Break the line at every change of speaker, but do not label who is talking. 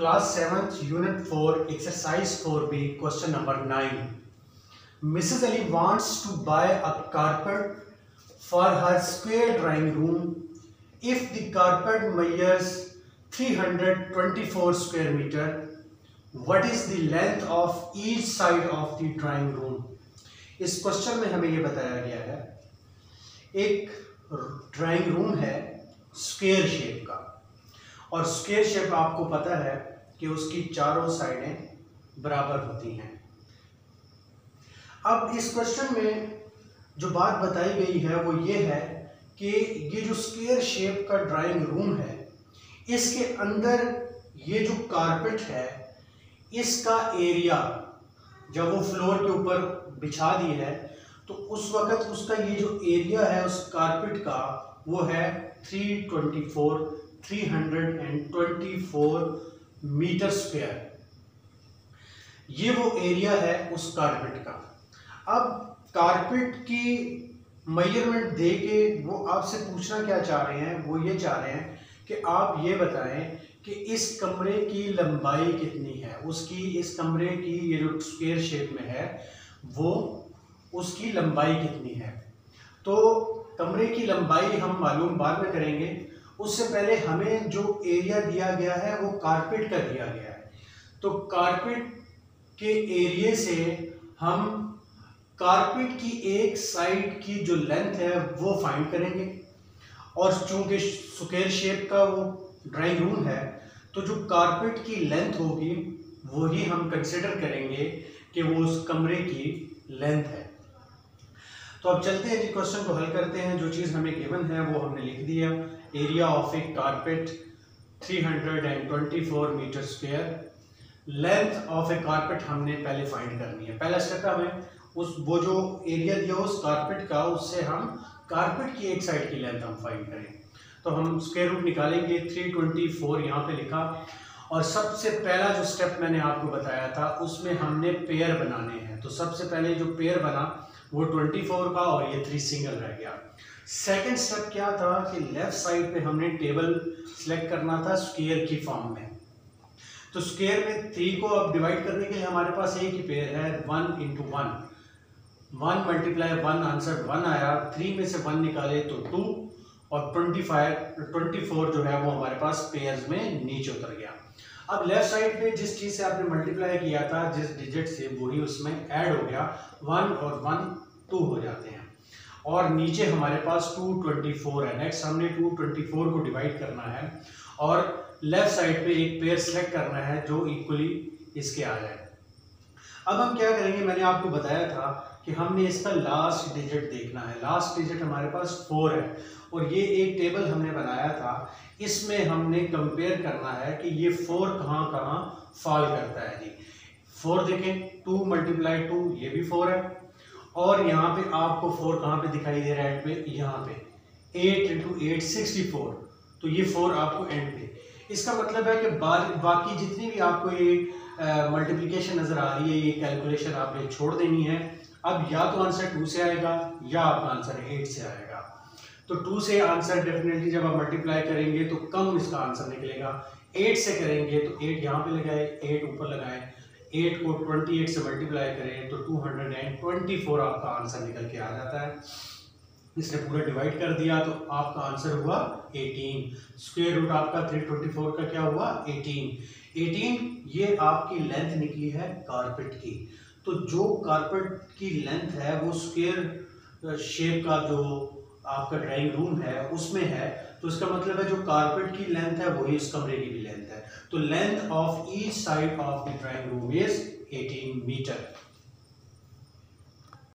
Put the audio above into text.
Class 7th, Unit 4, Exercise 4B, question number 9. Mrs. Ali wants to buy a carpet for her square drawing room if the carpet measures 324 square meter. What is the length of each side of the drawing room? इस question में हमें ये बताया गया है, एक drawing room है square shape का, और स्क्वायर शेप आपको पता है कि उसकी चारों साइडें बराबर होती हैं। अब इस क्वेश्चन में जो बात बताई गई है वो ये है कि ये जो स्क्वायर शेप का ड्राइंग रूम है, इसके अंदर ये जो कारपेट है इसका एरिया जब वो फ्लोर के ऊपर बिछा दी है तो उस वक़्त उसका ये जो एरिया है उस कारपेट का वो है 324 मीटर स्क्वायर। ये वो एरिया है उस कारपेट का। अब कारपेट की मेजरमेंट दे के वो आपसे पूछना क्या चाह रहे हैं, वो ये चाह रहे हैं कि आप ये बताएं कि इस कमरे की लंबाई कितनी है, उसकी इस कमरे की ये जो स्क्वायर शेप में है वो उसकी लंबाई कितनी है। तो कमरे की लंबाई हम मालूम बाद में करेंगे, उससे पहले हमें जो एरिया दिया गया है वो कारपेट का दिया गया है। तो कारपेट के एरिया से हम कारपेट की एक साइड की जो लेंथ है वो फाइंड करेंगे, और चूंकि स्क्वायर शेप का वो ड्राइंग रूम है तो जो कारपेट की लेंथ होगी वही हम कंसिडर करेंगे कि वो उस कमरे की लेंथ है। तो अब चलते हैं जी, क्वेश्चन को हल करते हैं। जो चीज़ हमें गिवन है वो हमने लिख दिया, area of a carpet 324 metre square, length of a carpet हमने पहले फाइंड करनी है। पहला स्टेप है हमें वो जो एरिया दिया उस कारपेट का, उससे हम कारपेट की एक साइड की लेंथ हम फाइंड करें। तो हम स्क्वायर रूट निकालेंगे, 324 यहाँ पे लिखा, और सबसे पहला जो स्टेप मैंने आपको बताया था उसमें हमने पेयर बनाने हैं। तो सबसे पहले जो पेयर बना वो 24 का, और ये 3 सिंगल रह गया। सेकंड स्टेप क्या था कि लेफ्ट साइड पे हमने टेबल सेलेक्ट करना था स्क्वायर की फॉर्म में। तो स्क्वायर में 3 को अब डिवाइड करने के लिए हमारे पास एक ही पेयर है, 1 into 1, 1 × 1 आंसर 1 आया, 3 में से 1 निकाले तो 2, और 24 जो है वो हमारे पास पेयर्स में नीचे उतर गया। अब लेफ्ट साइड पे जिस चीज़ से आपने मल्टीप्लाई किया था, जिस डिजिट से, वही उसमें ऐड हो गया, 1 और 1 2 हो जाते हैं, और नीचे हमारे पास 224 है। नेक्स्ट हमने 224 को डिवाइड करना है और लेफ्ट साइड पे एक पेयर सेलेक्ट करना है जो इक्वली इसके आ जाए। अब हम क्या करेंगे, मैंने आपको बताया था कि हमने इसका लास्ट डिजिट देखना है। लास्ट डिजिट हमारे पास 4 है, और ये एक टेबल हमने बनाया था, इसमें हमने कंपेयर करना है कि ये 4 कहाँ कहाँ फॉल करता है जी। 4 देखें, 2 × 2 ये भी 4 है, और यहाँ पे आपको 4 कहाँ पे दिखाई दे रहा है, एंड पे, यहाँ पे 8 × 8 64, तो ये 4 आपको एंड पे। इसका मतलब है कि बाकी जितनी भी आपको ये मल्टीप्लिकेशन नज़र आ रही है, ये कैलकुलेशन आपने छोड़ देनी है। अब या तो आंसर 2 से आएगा या आपका आंसर 8 से आएगा। तो 2 से आंसर डेफिनेटली जब आप मल्टीप्लाई करेंगे तो कम इसका आंसर निकलेगा। 8 से करेंगे तो 8 यहाँ पे लगाए, 8 ऊपर लगाए, 8 को 28 से मल्टीप्लाई करें तो 224 आपका आंसर निकल के आ जाता है। इसने पूरा डिवाइड कर दिया तो आपका आंसर हुआ 18। स्क्वायर रूट आपका 324 का क्या हुआ, 18 ये आपकी लेंथ निकली है कारपेट की। तो जो कारपेट की लेंथ है वो स्क्वायर शेप का जो आपका ड्राइंग रूम है उसमें है, तो इसका मतलब है जो कारपेट की लेंथ है वही इस कमरे की भी लेंथ है। तो length of each side of the drawing room is 18 metre.